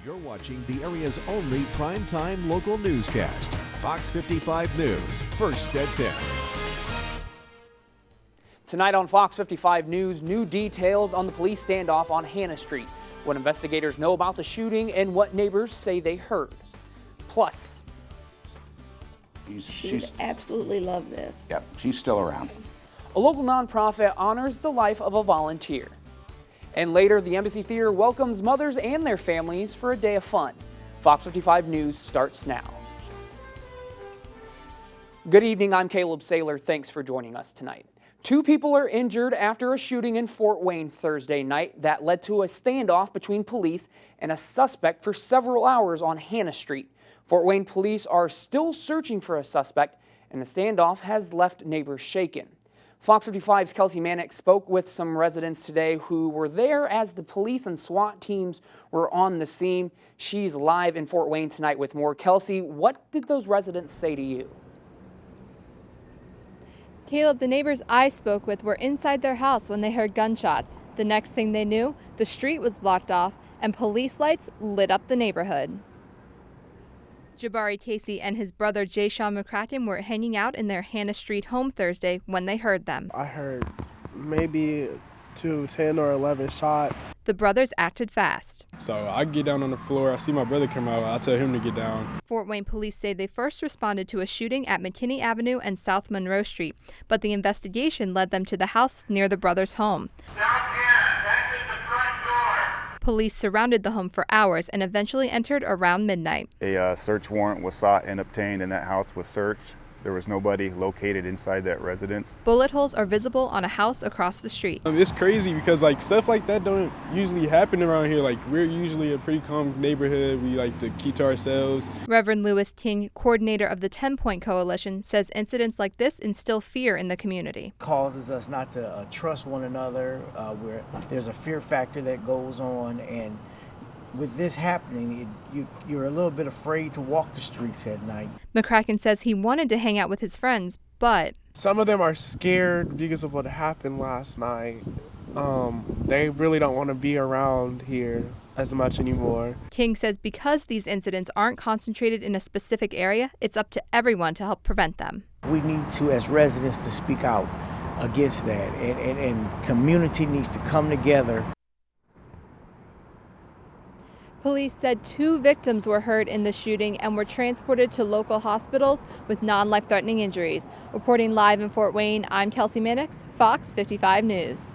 You're watching the area's only primetime local newscast, Fox 55 News, first at 10. Tonight on Fox 55 News, new details on the police standoff on Hannah Street, what investigators know about the shooting, and what neighbors say they heard. Plus, she's absolutely love this. Yep, she's still around. A local nonprofit honors the life of a volunteer. And later, the Embassy Theater welcomes mothers and their families for a day of fun. Fox 55 News starts now. Good evening, I'm Caleb Saylor. Thanks for joining us tonight. 2 people are injured after a shooting in Fort Wayne Thursday night that led to a standoff between police and a suspect for several hours on Hannah Street. Fort Wayne police are still searching for a suspect, and the standoff has left neighbors shaken. Fox 55's Kelsey Mannix spoke with some residents today who were there as the police and SWAT teams were on the scene. She's live in Fort Wayne tonight with more. Kelsey, what did those residents say to you? Caleb, the neighbors I spoke with were inside their house when they heard gunshots. The next thing they knew, the street was blocked off and police lights lit up the neighborhood. Jabari Casey and his brother Jay Sean McCracken were hanging out in their Hannah Street home Thursday when they heard them. I heard maybe 10 or 11 shots. The brothers acted fast. So I get down on the floor, I see my brother come out, I tell him to get down. Fort Wayne police say they first responded to a shooting at McKinney Avenue and South Monroe Street, but the investigation led them to the house near the brothers' home. Police surrounded the home for hours and eventually entered around midnight. A search warrant was sought and obtained, and that house was searched. There was nobody located inside that residence. Bullet holes are visible on a house across the street. It's crazy because stuff like that don't usually happen around here. We're usually a pretty calm neighborhood. We like to keep to ourselves. Reverend Lewis King, coordinator of the 10-Point Coalition, says incidents like this instill fear in the community. Causes us not to trust one another, where there's a fear factor that goes on, and with this happening, you're a little bit afraid to walk the streets at night. McCracken says he wanted to hang out with his friends, but some of them are scared because of what happened last night. They really don't want to be around here as much anymore. King says because these incidents aren't concentrated in a specific area, it's up to everyone to help prevent them. We need to, as residents, to speak out against that, and community needs to come together. Police said 2 victims were hurt in the shooting and were transported to local hospitals with non-life-threatening injuries. Reporting live in Fort Wayne, I'm Kelsey Mannix, Fox 55 News.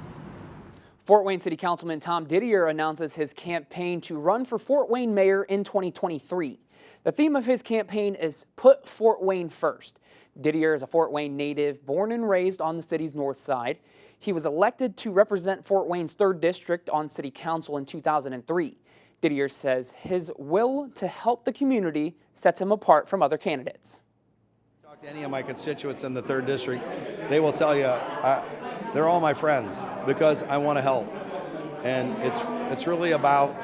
Fort Wayne City Councilman Tom Didier announces his campaign to run for Fort Wayne mayor in 2023. The theme of his campaign is Put Fort Wayne First. Didier is a Fort Wayne native, born and raised on the city's north side. He was elected to represent Fort Wayne's 3rd District on City Council in 2003. Didier says his will to help the community sets him apart from other candidates. Talk to any of my constituents in the 3rd District, they will tell you they're all my friends because I want to help. And it's really about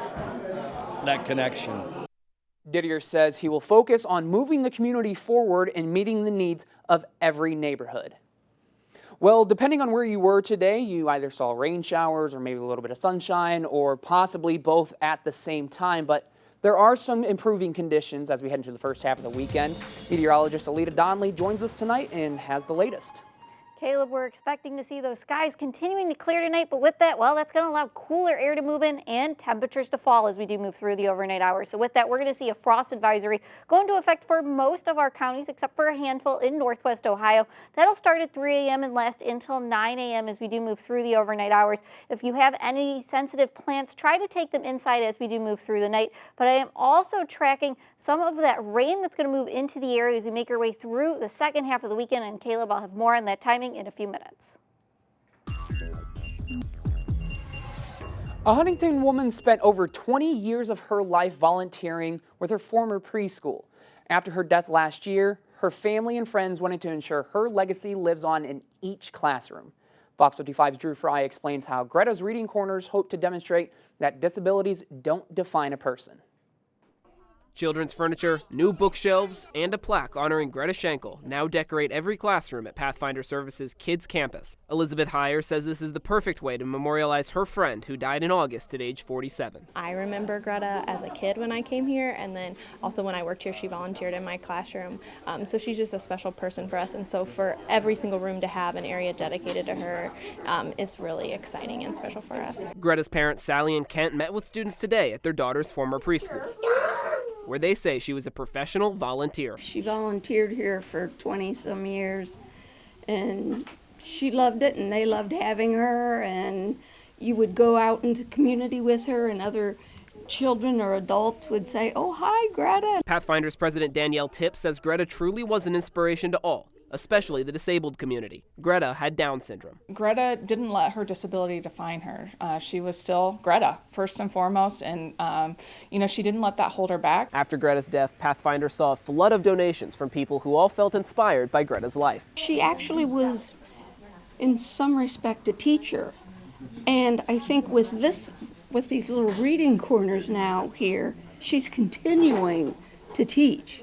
that connection. Didier says he will focus on moving the community forward and meeting the needs of every neighborhood. Well, depending on where you were today, you either saw rain showers or maybe a little bit of sunshine or possibly both at the same time. But there are some improving conditions as we head into the first half of the weekend. Meteorologist Alita Donnelly joins us tonight and has the latest. Caleb, we're expecting to see those skies continuing to clear tonight, but with that, well, that's going to allow cooler air to move in and temperatures to fall as we do move through the overnight hours. So with that, we're going to see a frost advisory go into effect for most of our counties except for a handful in northwest Ohio. That'll start at 3 a.m. and last until 9 a.m. as we do move through the overnight hours. If you have any sensitive plants, try to take them inside as we do move through the night. But I am also tracking some of that rain that's going to move into the area as we make our way through the second half of the weekend. And Caleb, I'll have more on that timing in a few minutes. A Huntington woman spent over 20 years of her life volunteering with her former preschool. After her death last year, her family and friends wanted to ensure her legacy lives on in each classroom. Fox 55's Drew Fry explains how Greta's Reading Corners hope to demonstrate that disabilities don't define a person. Children's furniture, new bookshelves, and a plaque honoring Greta Schenkel now decorate every classroom at Pathfinder Services Kids Campus. Elizabeth Heyer says this is the perfect way to memorialize her friend who died in August at age 47. I remember Greta as a kid when I came here, and then also when I worked here, she volunteered in my classroom. So she's just a special person for us, and so for every single room to have an area dedicated to her is really exciting and special for us. Greta's parents, Sally and Kent, met with students today at their daughter's former preschool, where they say she was a professional volunteer. She volunteered here for 20-some years, and she loved it, and they loved having her, and you would go out into the community with her, and other children or adults would say, "Oh, hi, Greta." Pathfinder's president Danielle Tipp says Greta truly was an inspiration to all, especially the disabled community. Greta had Down syndrome. Greta didn't let her disability define her. She was still Greta, first and foremost, and she didn't let that hold her back. After Greta's death, Pathfinder saw a flood of donations from people who all felt inspired by Greta's life. She actually was, in some respect, a teacher. And I think with these little reading corners now here, she's continuing to teach.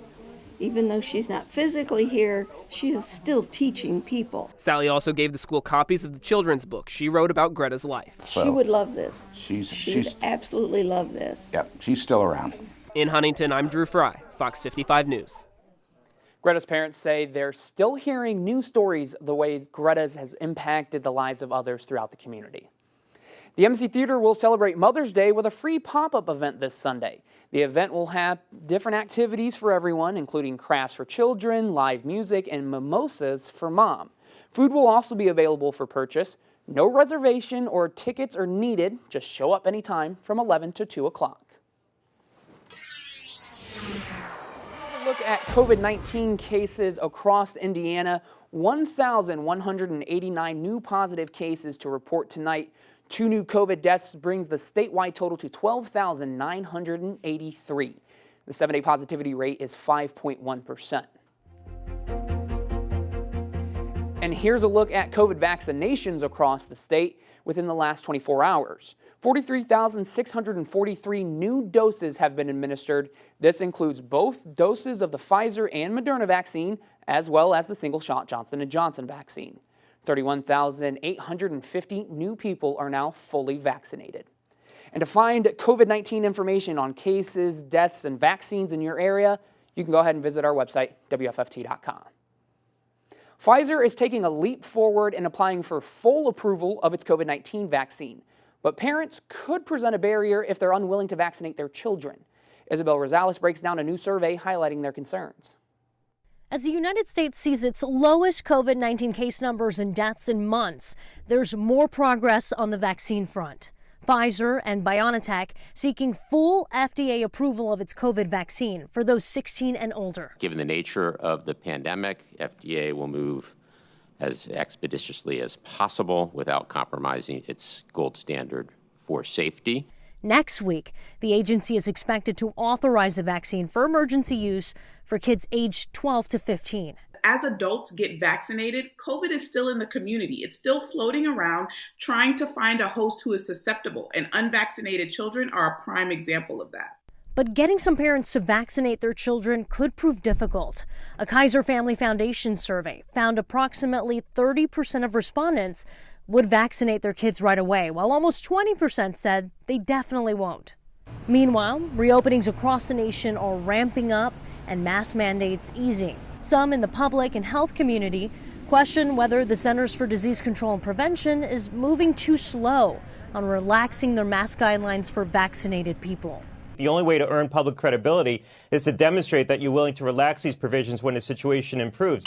Even though she's not physically here, she is still teaching people. Sally also gave the school copies of the children's book she wrote about Greta's life. She would love this. She's absolutely love this. Yep, she's still around. In Huntington, I'm Drew Fry, Fox 55 News. Greta's parents say they're still hearing new stories of the ways Greta's has impacted the lives of others throughout the community. The MC Theater will celebrate Mother's Day with a free pop-up event this Sunday. The event will have different activities for everyone, including crafts for children, live music, and mimosas for mom. Food will also be available for purchase. No reservation or tickets are needed. Just show up anytime from 11 to 2 o'clock. Look at COVID-19 cases across Indiana. 1,189 new positive cases to report tonight. 2 new COVID deaths brings the statewide total to 12,983. The 7-day positivity rate is 5.1%. And here's a look at COVID vaccinations across the state within the last 24 hours. 43,643 new doses have been administered. This includes both doses of the Pfizer and Moderna vaccine, as well as the single-shot Johnson & Johnson vaccine. 31,850 new people are now fully vaccinated. And to find COVID-19 information on cases, deaths, and vaccines in your area, you can go ahead and visit our website, WFFT.com. Pfizer is taking a leap forward in applying for full approval of its COVID-19 vaccine. But parents could present a barrier if they're unwilling to vaccinate their children. Isabel Rosales breaks down a new survey highlighting their concerns. As the United States sees its lowest COVID-19 case numbers and deaths in months, there's more progress on the vaccine front. Pfizer and BioNTech seeking full FDA approval of its COVID vaccine for those 16 and older. Given the nature of the pandemic, FDA will move as expeditiously as possible without compromising its gold standard for safety. Next week, the agency is expected to authorize the vaccine for emergency use for kids aged 12 to 15. As adults get vaccinated, COVID is still in the community. It's still floating around, trying to find a host who is susceptible, and unvaccinated children are a prime example of that. But getting some parents to vaccinate their children could prove difficult. A Kaiser Family Foundation survey found approximately 30% of respondents would vaccinate their kids right away, while almost 20% said they definitely won't. Meanwhile, reopenings across the nation are ramping up and mask mandates easing. Some in the public and health community question whether the Centers for Disease Control and Prevention is moving too slow on relaxing their mask guidelines for vaccinated people. The only way to earn public credibility is to demonstrate that you're willing to relax these provisions when the situation improves.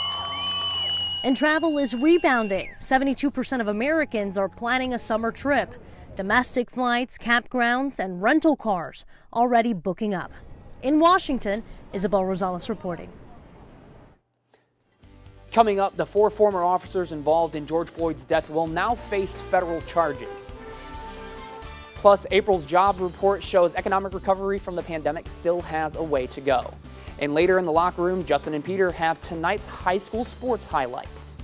And travel is rebounding. 72% of Americans are planning a summer trip. Domestic flights, campgrounds, and rental cars already booking up. In Washington, Isabel Rosales reporting. Coming up, the 4 former officers involved in George Floyd's death will now face federal charges. Plus, April's job report shows economic recovery from the pandemic still has a way to go. And later in the locker room, Justin and Peter have tonight's high school sports highlights.